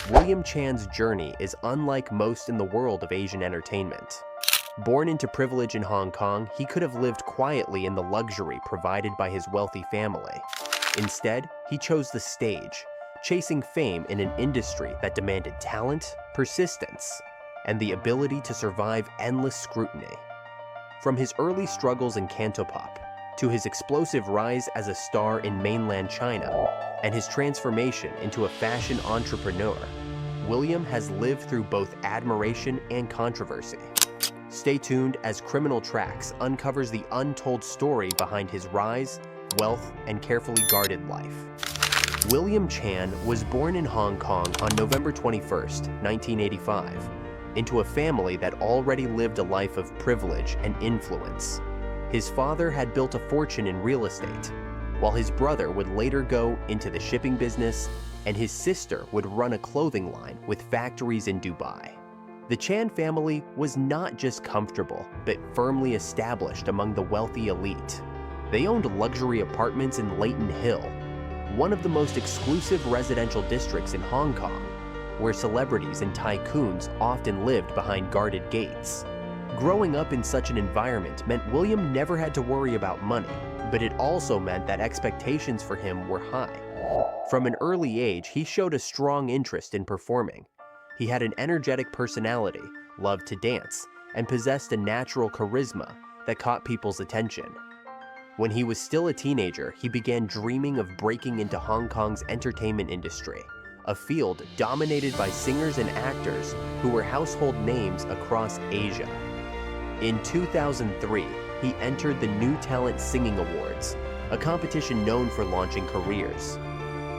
William Chan's journey is unlike most in the world of Asian entertainment. Born into privilege in Hong Kong, he could have lived quietly in the luxury provided by his wealthy family. Instead, he chose the stage, chasing fame in an industry that demanded talent, persistence, and the ability to survive endless scrutiny. From his early struggles in Cantopop, to his explosive rise as a star in mainland China, and his transformation into a fashion entrepreneur, William has lived through both admiration and controversy. Stay tuned as Criminal Tracks uncovers the untold story behind his rise, wealth, and carefully guarded life. William Chan was born in Hong Kong on November 21, 1985, into a family that already lived a life of privilege and influence. His father had built a fortune in real estate, while his brother would later go into the shipping business, and his sister would run a clothing line with factories in Dubai. The Chan family was not just comfortable, but firmly established among the wealthy elite. They owned luxury apartments in Leighton Hill, one of the most exclusive residential districts in Hong Kong, where celebrities and tycoons often lived behind guarded gates. Growing up in such an environment meant William never had to worry about money, but it also meant that expectations for him were high. From an early age, he showed a strong interest in performing. He had an energetic personality, loved to dance, and possessed a natural charisma that caught people's attention. When he was still a teenager, he began dreaming of breaking into Hong Kong's entertainment industry, a field dominated by singers and actors who were household names across Asia. In 2003, he entered the New Talent Singing Awards, a competition known for launching careers.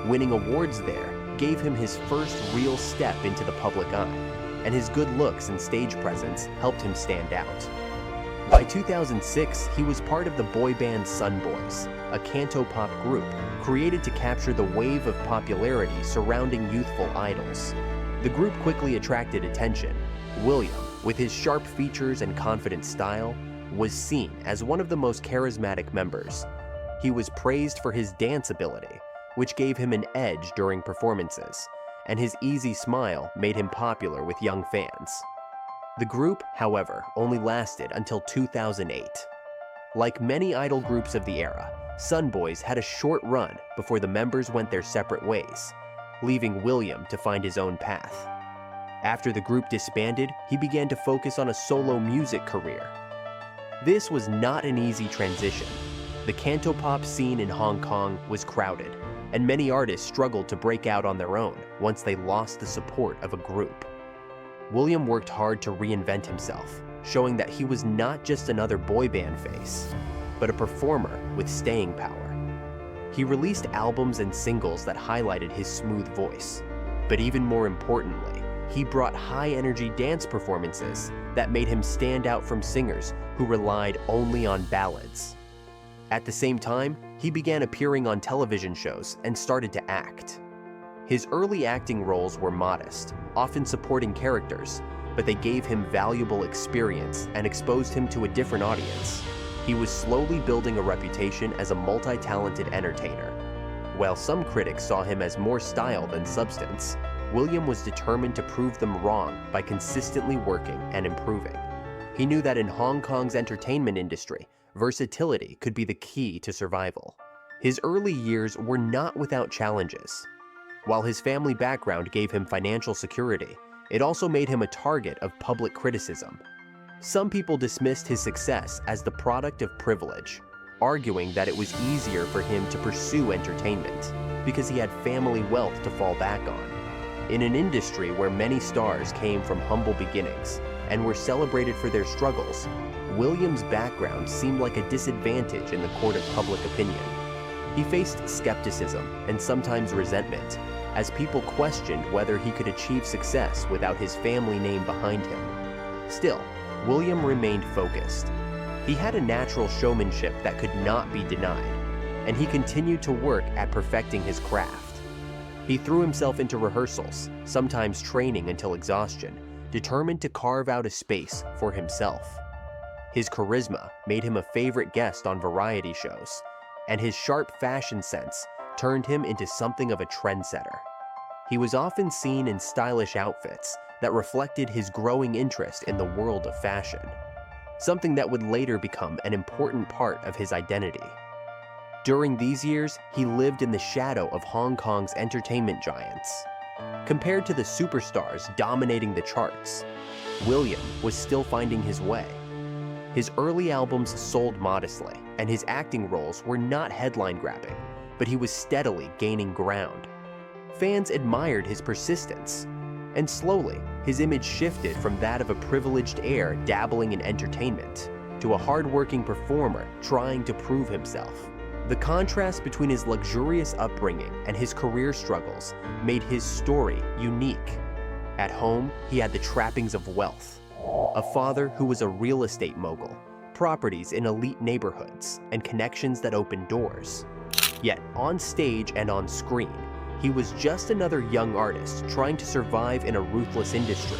Winning awards there gave him his first real step into the public eye, and his good looks and stage presence helped him stand out. By 2006, he was part of the boy band Sun Boys, a Cantopop group created to capture the wave of popularity surrounding youthful idols. The group quickly attracted attention. William, with his sharp features and confident style, was seen as one of the most charismatic members. He was praised for his dance ability, which gave him an edge during performances, and his easy smile made him popular with young fans. The group, however, only lasted until 2008. Like many idol groups of the era, Sun Boys had a short run before the members went their separate ways, leaving William to find his own path. After the group disbanded, he began to focus on a solo music career. This was not an easy transition. The Cantopop scene in Hong Kong was crowded, and many artists struggled to break out on their own once they lost the support of a group. William worked hard to reinvent himself, showing that he was not just another boy band face, but a performer with staying power. He released albums and singles that highlighted his smooth voice, but even more importantly, he brought high-energy dance performances that made him stand out from singers who relied only on ballads. At the same time, he began appearing on television shows and started to act. His early acting roles were modest, often supporting characters, but they gave him valuable experience and exposed him to a different audience. He was slowly building a reputation as a multi-talented entertainer. While some critics saw him as more style than substance, William was determined to prove them wrong by consistently working and improving. He knew that in Hong Kong's entertainment industry, versatility could be the key to survival. His early years were not without challenges. While his family background gave him financial security, it also made him a target of public criticism. Some people dismissed his success as the product of privilege, arguing that it was easier for him to pursue entertainment because he had family wealth to fall back on. In an industry where many stars came from humble beginnings and were celebrated for their struggles, William's background seemed like a disadvantage in the court of public opinion. He faced skepticism and sometimes resentment, as people questioned whether he could achieve success without his family name behind him. Still, William remained focused. He had a natural showmanship that could not be denied, and he continued to work at perfecting his craft. He threw himself into rehearsals, sometimes training until exhaustion, determined to carve out a space for himself. His charisma made him a favorite guest on variety shows, and his sharp fashion sense turned him into something of a trendsetter. He was often seen in stylish outfits that reflected his growing interest in the world of fashion, something that would later become an important part of his identity. During these years, he lived in the shadow of Hong Kong's entertainment giants. Compared to the superstars dominating the charts, William was still finding his way. His early albums sold modestly, and his acting roles were not headline-grabbing, but he was steadily gaining ground. Fans admired his persistence, and slowly, his image shifted from that of a privileged heir dabbling in entertainment to a hard-working performer trying to prove himself. The contrast between his luxurious upbringing and his career struggles made his story unique. At home, he had the trappings of wealth, a father who was a real estate mogul, properties in elite neighborhoods, and connections that opened doors. Yet, on stage and on screen, he was just another young artist trying to survive in a ruthless industry.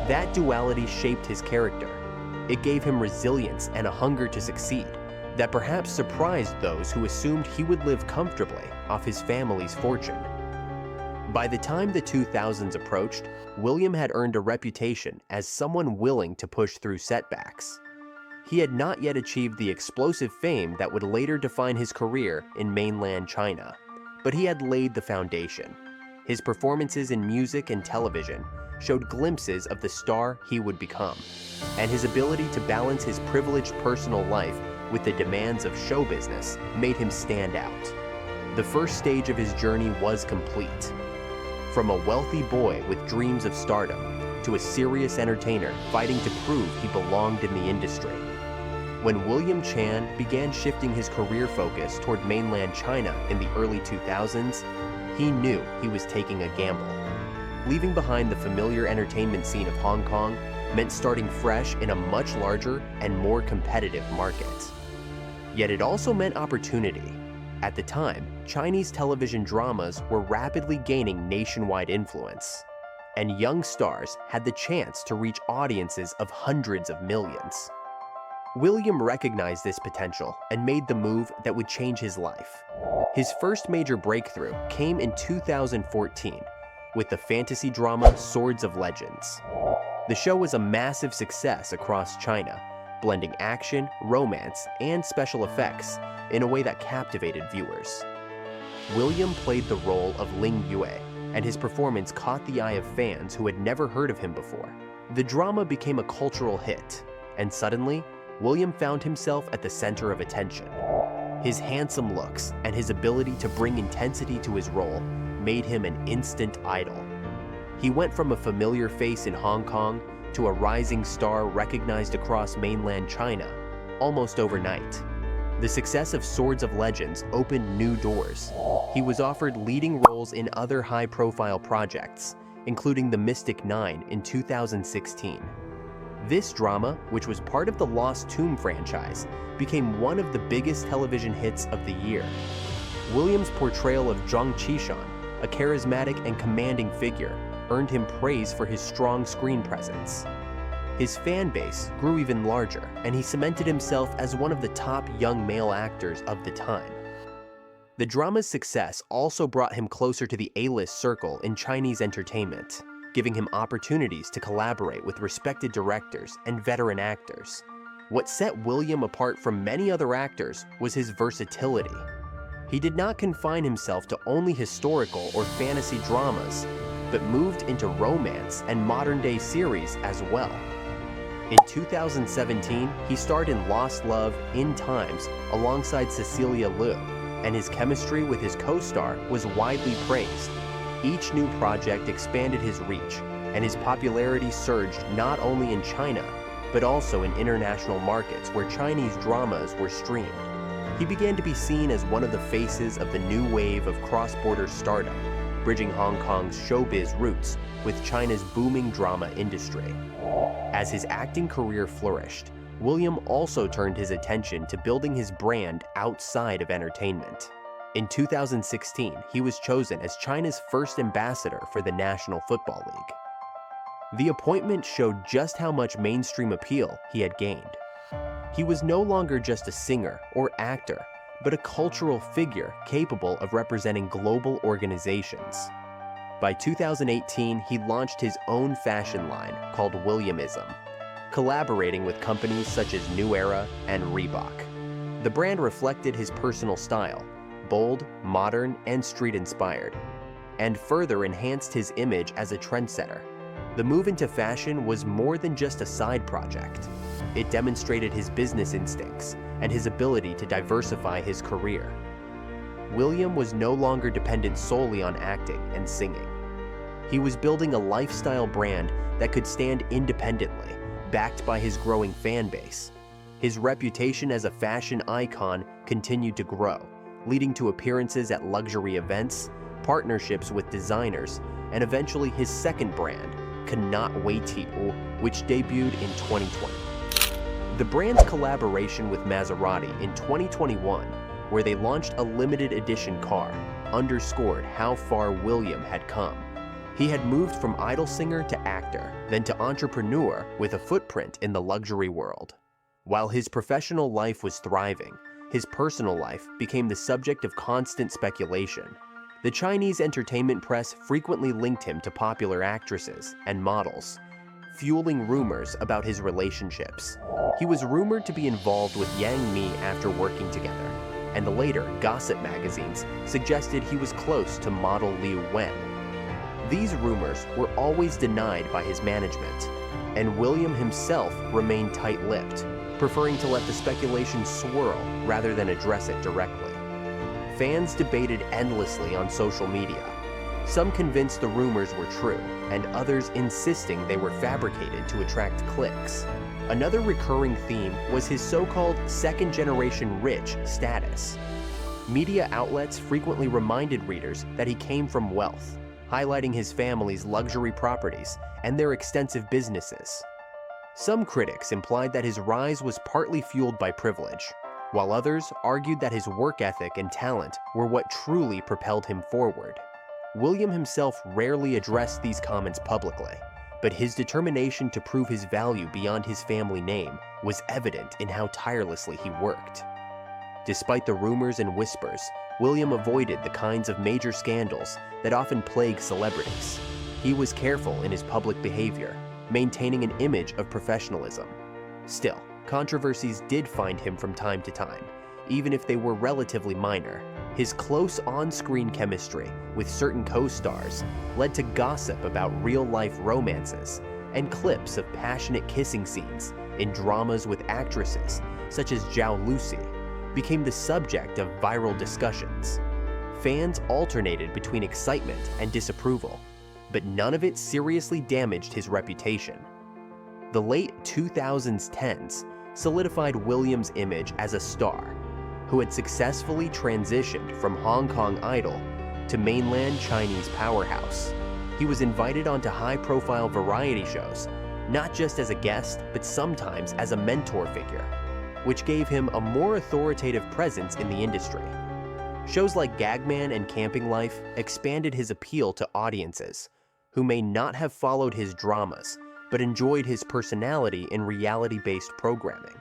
That duality shaped his character. It gave him resilience and a hunger to succeed that perhaps surprised those who assumed he would live comfortably off his family's fortune. By the time the 2000s approached, William had earned a reputation as someone willing to push through setbacks. He had not yet achieved the explosive fame that would later define his career in mainland China, but he had laid the foundation. His performances in music and television showed glimpses of the star he would become, and his ability to balance his privileged personal life with the demands of show business made him stand out. The first stage of his journey was complete. From a wealthy boy with dreams of stardom to a serious entertainer fighting to prove he belonged in the industry. When William Chan began shifting his career focus toward mainland China in the early 2000s, he knew he was taking a gamble. Leaving behind the familiar entertainment scene of Hong Kong meant starting fresh in a much larger and more competitive market. Yet it also meant opportunity. At the time, Chinese television dramas were rapidly gaining nationwide influence, and young stars had the chance to reach audiences of hundreds of millions. William recognized this potential and made the move that would change his life. His first major breakthrough came in 2014 with the fantasy drama Swords of Legends. The show was a massive success across China, blending action, romance, and special effects in a way that captivated viewers. William played the role of Ling Yue, and his performance caught the eye of fans who had never heard of him before. The drama became a cultural hit, and suddenly, William found himself at the center of attention. His handsome looks and his ability to bring intensity to his role made him an instant idol. He went from a familiar face in Hong Kong to a rising star recognized across mainland China almost overnight. The success of Swords of Legends opened new doors. He was offered leading roles in other high-profile projects, including The Mystic Nine in 2016. This drama, which was part of the Lost Tomb franchise, became one of the biggest television hits of the year. Williams' portrayal of Zhang Qishan, a charismatic and commanding figure, earned him praise for his strong screen presence. His fan base grew even larger, and he cemented himself as one of the top young male actors of the time. The drama's success also brought him closer to the A-list circle in Chinese entertainment, giving him opportunities to collaborate with respected directors and veteran actors. What set William apart from many other actors was his versatility. He did not confine himself to only historical or fantasy dramas, but moved into romance and modern-day series as well. In 2017, he starred in Lost Love in Times alongside Cecilia Liu, and his chemistry with his co-star was widely praised. Each new project expanded his reach, and his popularity surged not only in China, but also in international markets where Chinese dramas were streamed. He began to be seen as one of the faces of the new wave of cross-border stardom, bridging Hong Kong's showbiz roots with China's booming drama industry. As his acting career flourished, William also turned his attention to building his brand outside of entertainment. In 2016, he was chosen as China's first ambassador for the National Football League. The appointment showed just how much mainstream appeal he had gained. He was no longer just a singer or actor, but a cultural figure capable of representing global organizations. By 2018, he launched his own fashion line called Williamism, collaborating with companies such as New Era and Reebok. The brand reflected his personal style, bold, modern, and street-inspired, and further enhanced his image as a trendsetter. The move into fashion was more than just a side project. It demonstrated his business instincts and his ability to diversify his career. William was no longer dependent solely on acting and singing. He was building a lifestyle brand that could stand independently, backed by his growing fan base. His reputation as a fashion icon continued to grow, leading to appearances at luxury events, partnerships with designers, and eventually his second brand, Cannot Wait, which debuted in 2020. The brand's collaboration with Maserati in 2021, where they launched a limited edition car, underscored how far William had come. He had moved from idol singer to actor, then to entrepreneur with a footprint in the luxury world. While his professional life was thriving, his personal life became the subject of constant speculation. The Chinese entertainment press frequently linked him to popular actresses and models, fueling rumors about his relationships. He was rumored to be involved with Yang Mi after working together, and the later gossip magazines suggested he was close to model Liu Wen. These rumors were always denied by his management, and William himself remained tight-lipped, preferring to let the speculation swirl rather than address it directly. Fans debated endlessly on social media, some convinced the rumors were true, and others insisting they were fabricated to attract clicks. Another recurring theme was his so-called second-generation rich status. Media outlets frequently reminded readers that he came from wealth, highlighting his family's luxury properties and their extensive businesses. Some critics implied that his rise was partly fueled by privilege, while others argued that his work ethic and talent were what truly propelled him forward. William himself rarely addressed these comments publicly, but his determination to prove his value beyond his family name was evident in how tirelessly he worked. Despite the rumors and whispers, William avoided the kinds of major scandals that often plague celebrities. He was careful in his public behavior, maintaining an image of professionalism. Still, controversies did find him from time to time, even if they were relatively minor. His close on-screen chemistry with certain co-stars led to gossip about real-life romances and clips of passionate kissing scenes in dramas with actresses such as Zhao Lucy became the subject of viral discussions. Fans alternated between excitement and disapproval, but none of it seriously damaged his reputation. The late 2010s solidified William's image as a star who had successfully transitioned from Hong Kong idol to mainland Chinese powerhouse. He was invited onto high-profile variety shows, not just as a guest, but sometimes as a mentor figure, which gave him a more authoritative presence in the industry. Shows like Gagman and Camping Life expanded his appeal to audiences who may not have followed his dramas, but enjoyed his personality in reality-based programming.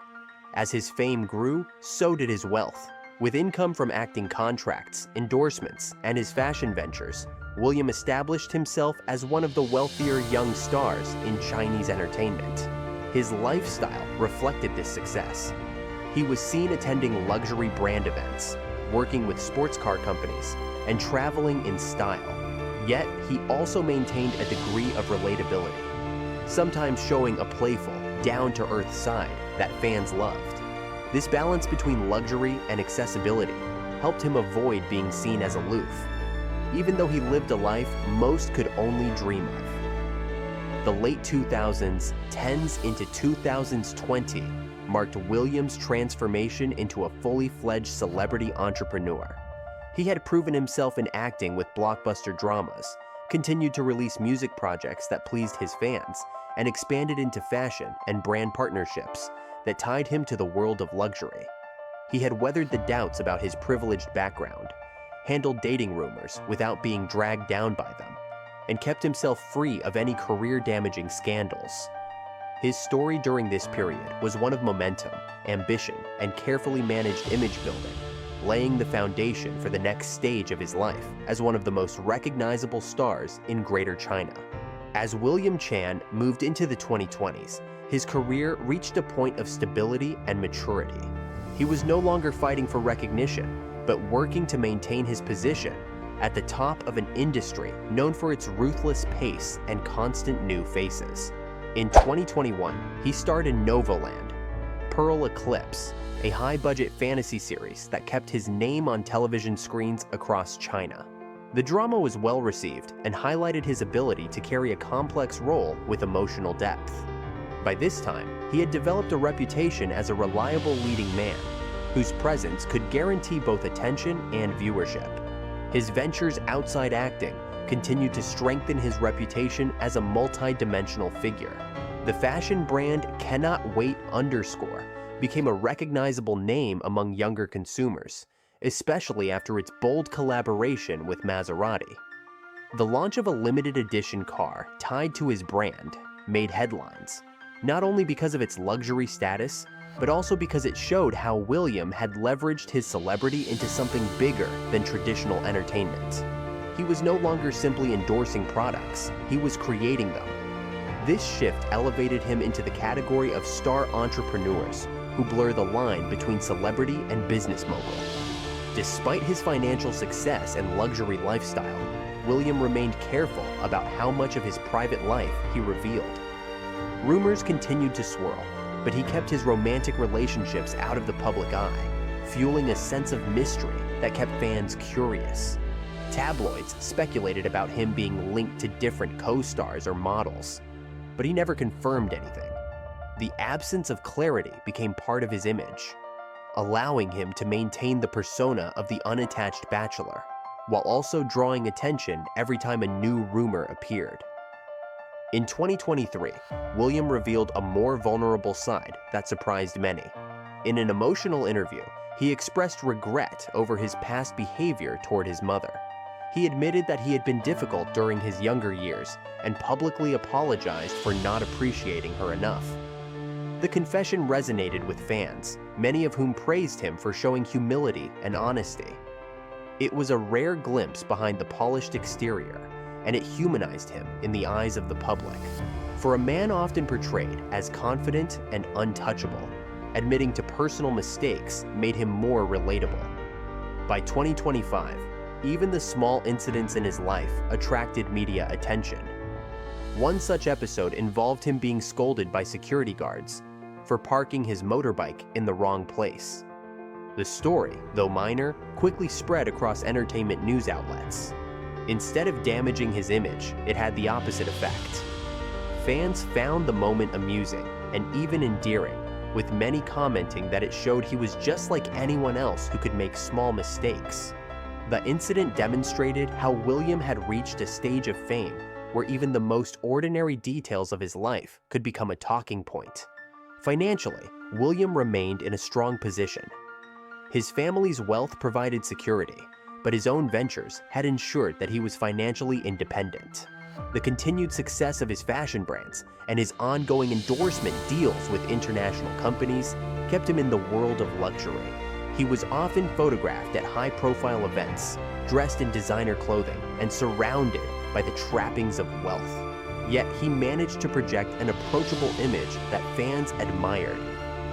As his fame grew, so did his wealth. With income from acting contracts, endorsements, and his fashion ventures, William established himself as one of the wealthier young stars in Chinese entertainment. His lifestyle reflected this success. He was seen attending luxury brand events, working with sports car companies, and traveling in style. Yet, he also maintained a degree of relatability, sometimes showing a playful, down-to-earth side that fans loved. This balance between luxury and accessibility helped him avoid being seen as aloof, even though he lived a life most could only dream of. The late 2000s, 10s into 2020 marked William's transformation into a fully fledged celebrity entrepreneur. He had proven himself in acting with blockbuster dramas, continued to release music projects that pleased his fans, and expanded into fashion and brand partnerships that tied him to the world of luxury. He had weathered the doubts about his privileged background, handled dating rumors without being dragged down by them, and kept himself free of any career-damaging scandals. His story during this period was one of momentum, ambition, and carefully managed image building, laying the foundation for the next stage of his life as one of the most recognizable stars in Greater China. As William Chan moved into the 2020s, his career reached a point of stability and maturity. He was no longer fighting for recognition, but working to maintain his position at the top of an industry known for its ruthless pace and constant new faces. In 2021, he starred in Novoland, Pearl Eclipse, a high-budget fantasy series that kept his name on television screens across China. The drama was well-received and highlighted his ability to carry a complex role with emotional depth. By this time, he had developed a reputation as a reliable leading man, whose presence could guarantee both attention and viewership. His ventures outside acting continued to strengthen his reputation as a multi-dimensional figure. The fashion brand Cannot Wait _ became a recognizable name among younger consumers, especially after its bold collaboration with Maserati. The launch of a limited edition car tied to his brand made headlines, not only because of its luxury status, but also because it showed how William had leveraged his celebrity into something bigger than traditional entertainment. He was no longer simply endorsing products, he was creating them. This shift elevated him into the category of star entrepreneurs who blur the line between celebrity and business mogul. Despite his financial success and luxury lifestyle, William remained careful about how much of his private life he revealed. Rumors continued to swirl, but he kept his romantic relationships out of the public eye, fueling a sense of mystery that kept fans curious. Tabloids speculated about him being linked to different co-stars or models, but he never confirmed anything. The absence of clarity became part of his image, allowing him to maintain the persona of the unattached bachelor, while also drawing attention every time a new rumor appeared. In 2023, William revealed a more vulnerable side that surprised many. In an emotional interview, he expressed regret over his past behavior toward his mother. He admitted that he had been difficult during his younger years and publicly apologized for not appreciating her enough. The confession resonated with fans, many of whom praised him for showing humility and honesty. It was a rare glimpse behind the polished exterior, and it humanized him in the eyes of the public. For a man often portrayed as confident and untouchable, admitting to personal mistakes made him more relatable. By 2025, even the small incidents in his life attracted media attention. One such episode involved him being scolded by security guards for parking his motorbike in the wrong place. The story, though minor, quickly spread across entertainment news outlets. Instead of damaging his image, it had the opposite effect. Fans found the moment amusing and even endearing, with many commenting that it showed he was just like anyone else who could make small mistakes. The incident demonstrated how William had reached a stage of fame where even the most ordinary details of his life could become a talking point. Financially, William remained in a strong position. His family's wealth provided security, but his own ventures had ensured that he was financially independent. The continued success of his fashion brands and his ongoing endorsement deals with international companies kept him in the world of luxury. He was often photographed at high-profile events, dressed in designer clothing, and surrounded by the trappings of wealth. Yet he managed to project an approachable image that fans admired.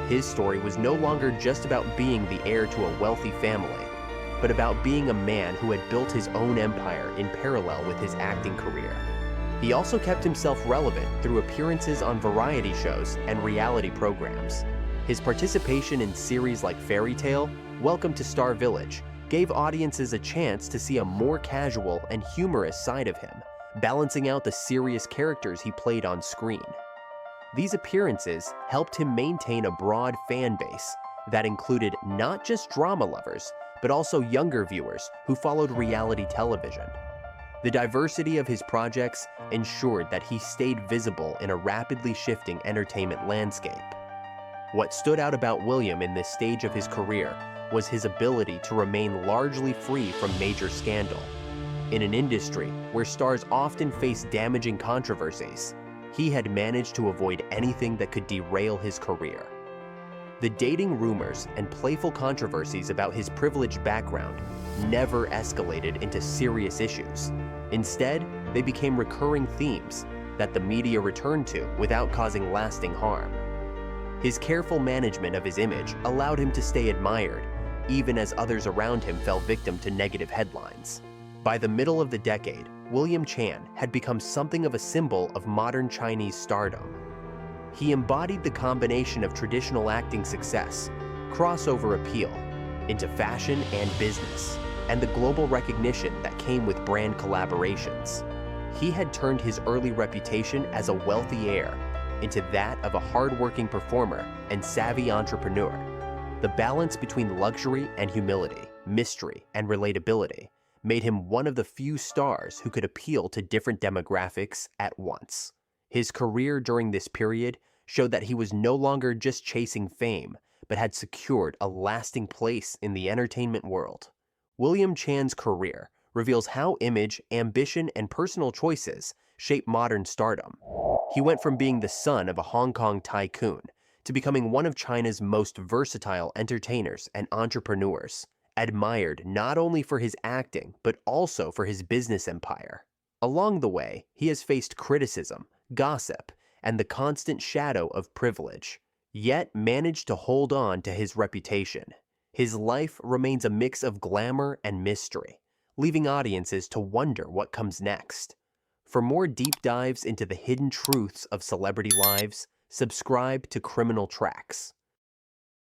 His story was no longer just about being the heir to a wealthy family, but about being a man who had built his own empire in parallel with his acting career. He also kept himself relevant through appearances on variety shows and reality programs. His participation in series like Fairy Tale, Welcome to Star Village, gave audiences a chance to see a more casual and humorous side of him, balancing out the serious characters he played on screen. These appearances helped him maintain a broad fan base that included not just drama lovers, but also younger viewers who followed reality television. The diversity of his projects ensured that he stayed visible in a rapidly shifting entertainment landscape. What stood out about William in this stage of his career was his ability to remain largely free from major scandal. In an industry where stars often face damaging controversies, he had managed to avoid anything that could derail his career. The dating rumors and playful controversies about his privileged background never escalated into serious issues. Instead, they became recurring themes that the media returned to without causing lasting harm. His careful management of his image allowed him to stay admired, even as others around him fell victim to negative headlines. By the middle of the decade, William Chan had become something of a symbol of modern Chinese stardom. He embodied the combination of traditional acting success, crossover appeal, into fashion and business, and the global recognition that came with brand collaborations. He had turned his early reputation as a wealthy heir into that of a hard-working performer and savvy entrepreneur. The balance between luxury and humility, mystery and relatability, made him one of the few stars who could appeal to different demographics at once. His career during this period showed that he was no longer just chasing fame, but had secured a lasting place in the entertainment world. William Chan's career reveals how image, ambition, and personal choices shape modern stardom. He went from being the son of a Hong Kong tycoon to becoming one of China's most versatile entertainers and entrepreneurs, admired not only for his acting, but also for his business empire. Along the way, he has faced criticism, gossip, and the constant shadow of privilege, yet managed to hold on to his reputation. His life remains a mix of glamour and mystery, leaving audiences to wonder what comes next. For more deep dives into the hidden truths of celebrity lives, subscribe to Criminal Tracks.